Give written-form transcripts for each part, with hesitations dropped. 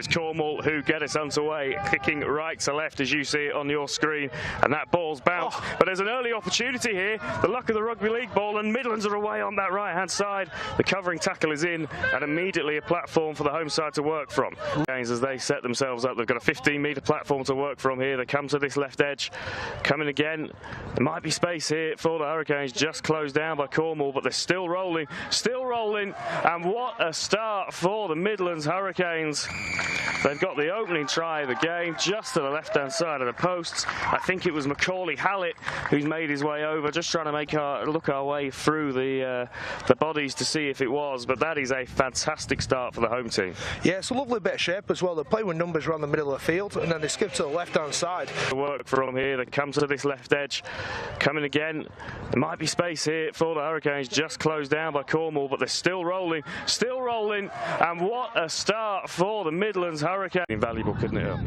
it's Cornwall who get us underway, kicking right to left as you see it on your screen, and that ball's bounced. But there's an early opportunity here, the luck of the rugby league ball, and Midlands are away on that right hand side. The covering tackle is in, and immediately a platform for the home side to work from. As they set themselves up, they've got a 15-metre platform to work from here. They come to this left edge, coming again. There might be space here for the Hurricanes, just closed down by Cornwall, but they're still rolling, and what a start for the Midlands Hurricanes. They've got the opening try of the game just to the left-hand side of the posts. I think it was Macaulay Hallett who's made his way over, just trying to look our way through the bodies to see if it was, but that is a fantastic start for the home team. Yeah, it's a lovely bit of shape as well. They're playing with numbers around the middle of the field, and then they skip to the left-hand side. Work from here, they come to this left edge, coming again. There might be space here for the Hurricanes, just closed down by Cornwall, but they're still rolling, and what a start for the Midlands Hurricanes. Invaluable, couldn't it?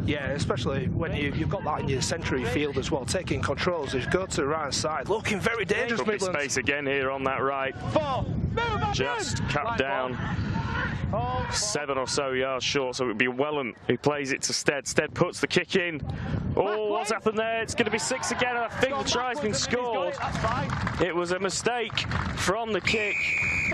Yeah, especially when you've got that in your century field as well, taking controls as you go to the right side, looking very dangerous. Could be space again here on that right. Just cut down. 7 or so yards short, so it would be Welland who plays it to Stead. Stead puts the kick in. Oh, what's happened there? It's going to be 6 again, and I think the try's been scored. It was a mistake from the kick.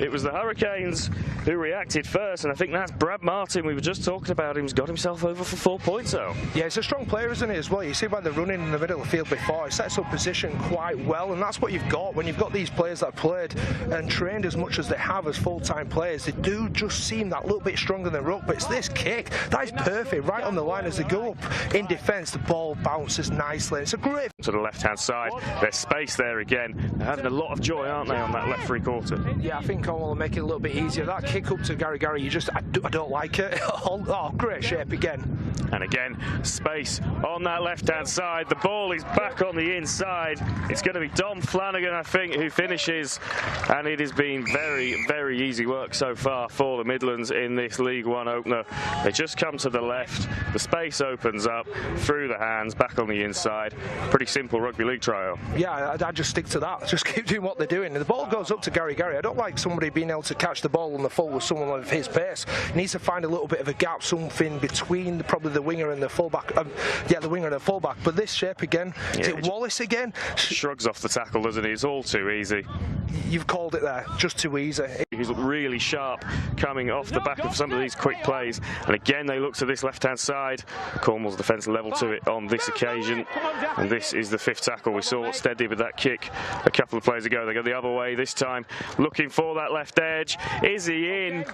It was the Hurricanes who reacted first, and I think that's Brad Martin. We were just talking about him. He's got himself over for 4 points, though. Yeah, he's a strong player, isn't he, as well? You see by the running in the middle of the field before, he sets up position quite well, and that's what you've got when you've got these players that have played and trained as much as they have as full-time players. They do just seem that little bit stronger than ruck, but it's this kick that is perfect right on the line as they go up in defence. The ball bounces nicely. It's a great to the left-hand side. There's space there again. They're having a lot of joy, aren't they, on that left three-quarter? Yeah, I think Cornwall will make it a little bit easier. That kick up to Gary, I don't like it. Oh, great shape again. And again, space on that left-hand side. The ball is back on the inside. It's going to be Dom Flanagan, I think, who finishes. And it has been very, very easy work so far for the Midlands in this League One opener. They just come to the left. The space opens up through the hands, back on the inside. Pretty simple rugby league trial. Yeah, I just stick to that. Just keep doing what they're doing. The ball goes up to Gary. I don't like somebody being able to catch the ball on the full with someone of his pace. He needs to find a little bit of a gap, something between probably the winger and the fullback. The winger and the fullback. But this shape again, is it Wallace again? Shrugs off the tackle, doesn't he? It's all too easy. You've called it there, just too easy. He's really sharp coming off the back of some of these quick plays. And again, they look to this left-hand side. Cornwall's defence level to it on this occasion. And this is the 5th tackle. We saw what Stead did with that kick a couple of plays ago. They go the other way this time, looking for that left edge. Is he in?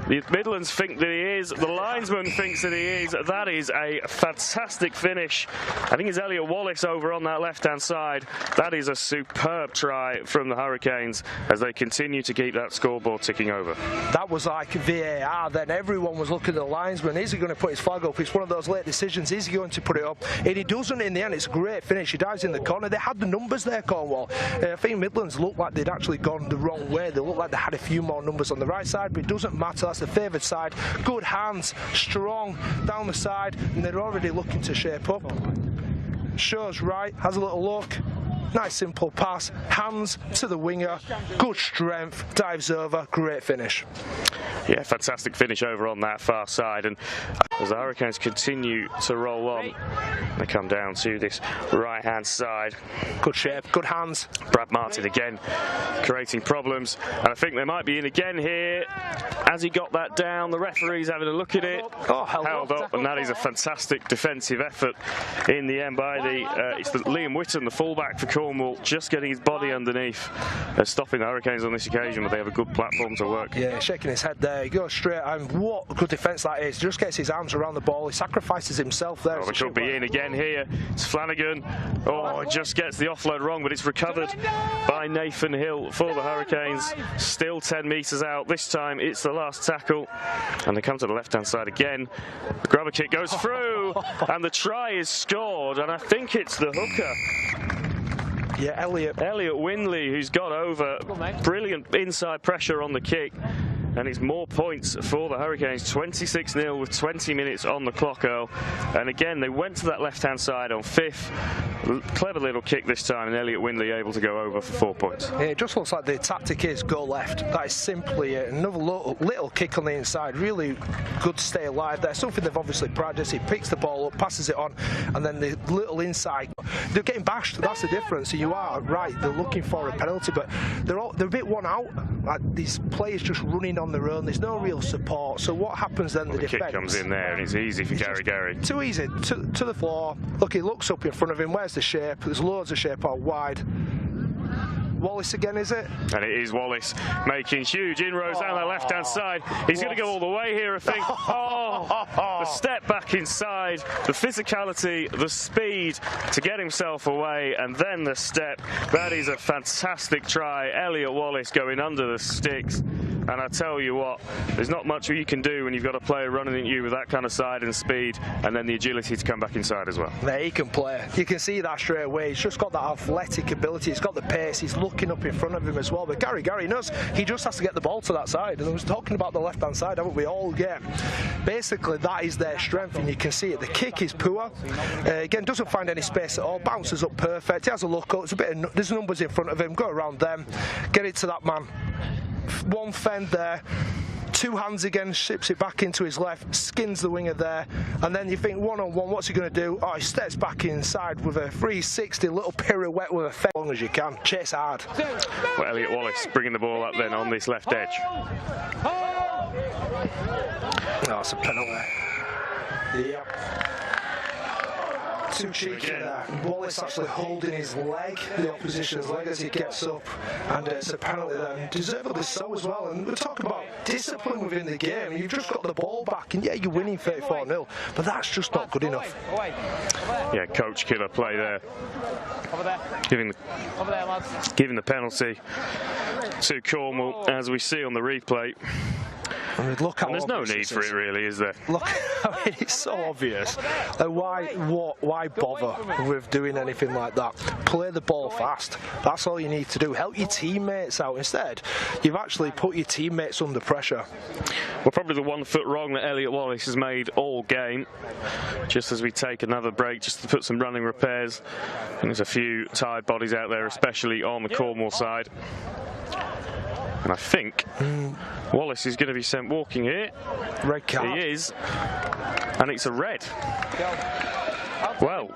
The Midlands think that he is. The linesman thinks that he is. That is a fantastic finish. I think it's Elliot Wallace over on that left-hand side. That is a superb try from the Hurricanes as they continue to keep that scoreboard ticking over. That was like VAR then. Everyone was looking at the linesman. Is he going to put his flag up? It's one of those late decisions. Is he going to put it up? And he doesn't in the end. It's a great finish. He dives in the corner. They had the numbers there, Cornwall. I think Midlands looked like they'd actually gone the wrong way. They looked like they had a few more numbers on the right side, but it doesn't matter. That's the favoured side. Good hands, strong down the side, and they're already looking to shape up. Shows right, has a little look. Nice simple pass, hands to the winger, good strength, dives over, great finish. Yeah, fantastic finish over on that far side, and as the Hurricanes continue to roll on, they come down to this right-hand side. Good shape, good hands. Brad Martin again creating problems, and I think they might be in again here. As he got that down, the referee's having a look at it. Held up, and that is a fantastic defensive effort in the end by it's Liam Whitton, the fullback for Cornwall, just getting his body underneath, stopping the Hurricanes on this occasion, but they have a good platform to work. Yeah, shaking his head there. He goes straight, and what good defence that is. Just gets his arms around the ball. He sacrifices himself there. Oh, they could be in again here. It's Flanagan. Oh, it just gets the offload wrong, but it's recovered by Nathan Hill for the Hurricanes. Still 10 metres out. This time it's the last tackle, and they come to the left-hand side again. The grubber kick goes through, and the try is scored, and I think it's the hooker. Yeah, Elliot Winley, who's got over. Brilliant inside pressure on the kick. And it's more points for the Hurricanes, 26-0 with 20 minutes on the clock, Earl. And again, they went to that left-hand side on 5th. Clever little kick this time, and Elliot Windley able to go over for 4 points. Yeah, it just looks like the tactic is go left. That is simply it. Another little kick on the inside. Really good to stay alive there. Something they've obviously practiced. He picks the ball up, passes it on, and then the little inside. They're getting bashed. That's the difference. So you are right. They're looking for a penalty, but they're a bit one out. Like these players just running on their own. There's no real support. So what happens then? Well, the defense kick comes in there, and it's easy for Gary. Too easy to the floor. Look, he looks up in front of him. Where's the shape? There's loads of shape out wide. Wallace again, is it? And it is Wallace making huge inroads down the left-hand side. He's going to go all the way here, I think. The step back inside, the physicality, the speed to get himself away, and then the step. That is a fantastic try. Elliot Wallace going under the sticks. And I tell you what, there's not much you can do when you've got a player running at you with that kind of side and speed, and then the agility to come back inside as well. Yeah, he can play. You can see that straight away. He's just got that athletic ability. He's got the pace. He's looking up in front of him as well. But Gary knows he just has to get the ball to that side. And I was talking about the left-hand side, haven't we, all game? Basically, that is their strength, and you can see it. The kick is poor. Again, doesn't find any space at all. Bounces up perfect. He has a look up. It's a bit of, there's numbers in front of him. Go around them. Get it to that man. One fend there, 2 hands again, ships it back into his left, skins the winger there, and then you think one-on-one, what's he going to do? Oh, he steps back inside with a 360 little pirouette with a fend, as long as you can. Chase hard. Well, Elliot Wallace bringing the ball up then on this left edge. Oh, it's a penalty. Yep. Too cheeky there. Wallace actually holding his leg, the opposition's leg, as he gets up, and it's a penalty then. Deservedly so as well. And we're talking about discipline within the game. You've just got the ball back, and yeah, you're winning 34-0, but that's just not good enough. Yeah, coach killer play there. Giving the penalty to Cornwall, as we see on the replay. I mean, look, and there's no need for it, really, is there? Look, I mean, it's so obvious. Why bother with doing anything like that? Play the ball fast. That's all you need to do. Help your teammates out. Instead, you've actually put your teammates under pressure. Well, probably the 1 foot wrong that Elliot Wallace has made all game. Just as we take another break, just to put some running repairs. And there's a few tired bodies out there, especially on the Cornwall side. And I think Wallace is going to be sent walking here. Red card. He is. And it's a red. Well,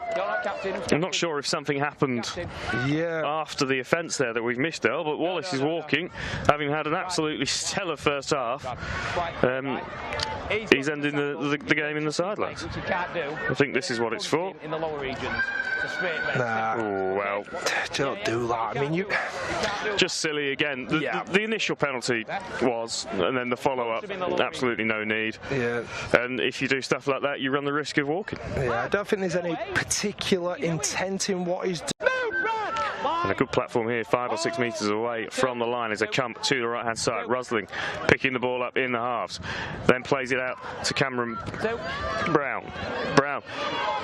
I'm not sure if something happened after the offence there that we've missed, Earl, but Wallace is walking, having had an absolutely stellar first half. He's ending the game in the sidelines. I think this is what it's for. Nah. Oh, well. Don't do that. I mean, you... Just silly again. The initial penalty was, and then the follow-up, absolutely no need. Yeah. And if you do stuff like that, you run the risk of walking. Yeah, I don't think there's any particular intent in what he's doing. And a good platform here, 5 or 6 metres away from the line as they come to the right-hand side. Rusling picking the ball up in the halves. Then plays it out to Cameron Brown.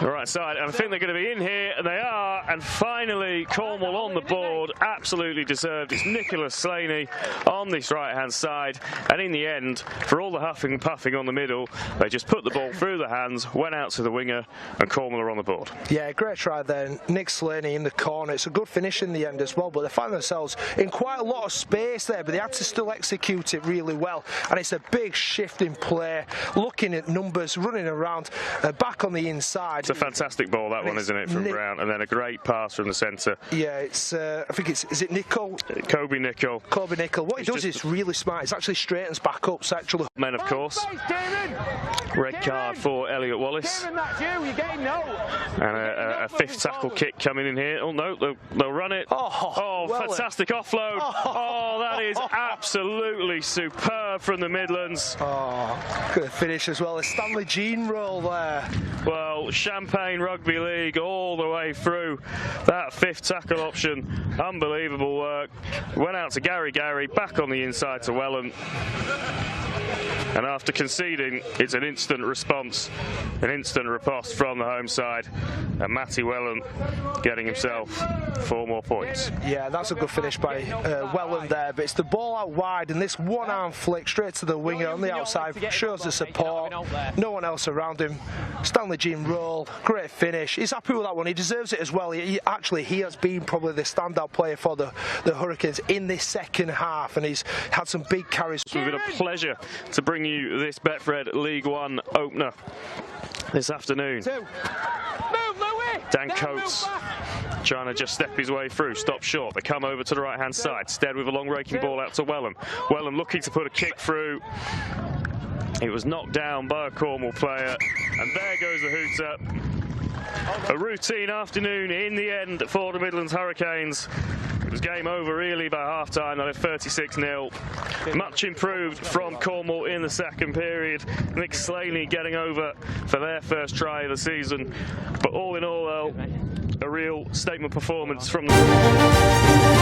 The right side. And I think they're going to be in here, and they are. And finally, Cornwall on the board. Absolutely deserved. It's Nicholas Slaney on this right-hand side. And in the end, for all the huffing and puffing on the middle, they just put the ball through the hands, went out to the winger, and Cornwall are on the board. Yeah, great try there. Nick Slaney in the corner. It's a good finish in the end as well, but they find themselves in quite a lot of space there, but they had to still execute it really well. And it's a big shift in play, looking at numbers, running around, back on the inside. It's a fantastic ball, that one, isn't it, from Brown? And then a great pass from the centre. Yeah, it's, I think it's, is it Nicol? Kobe Nicol. Kobe Nicol. What he does is really smart. It's actually straightens back up, so actually... Men, of course. Red card for Elliot Wallace. And a 5th tackle kick coming in here. Oh, no, they'll run it. Oh, well, fantastic offload. Oh, that is absolutely superb from the Midlands. Oh, good finish as well. A Stanley Jean roll there. Well, Champagne Rugby League all the way through that 5th tackle option. Unbelievable work. Went out to Gary, back on the inside to Welland. And after conceding, it's an instant response, an instant riposte from the home side. And Matty Welland getting himself 4 more points. Yeah, that's a good finish by Welland there, but it's the ball out wide, and this one-arm flick straight to the winger on the outside shows the support. No one else around him. Stanley Jean roll, great finish. He's happy with that one. He deserves it as well. He has been probably the standout player for the Hurricanes in this second half, and he's had some big carries. It's been a pleasure to bring you this Betfred League One opener this afternoon. Dan Coates trying to just step his way through, stop short. They come over to the right-hand side. Stead with a long raking ball out to Welland. Welland looking to put a kick through. It was knocked down by a Cornwall player, and there goes the hooter. A routine afternoon in the end for the Midlands Hurricanes. It was game over really by half-time. They led 36-0. Much improved from Cornwall in the second period. Nick Slaney getting over for their first try of the season. But all in all, though, a real statement performance from the...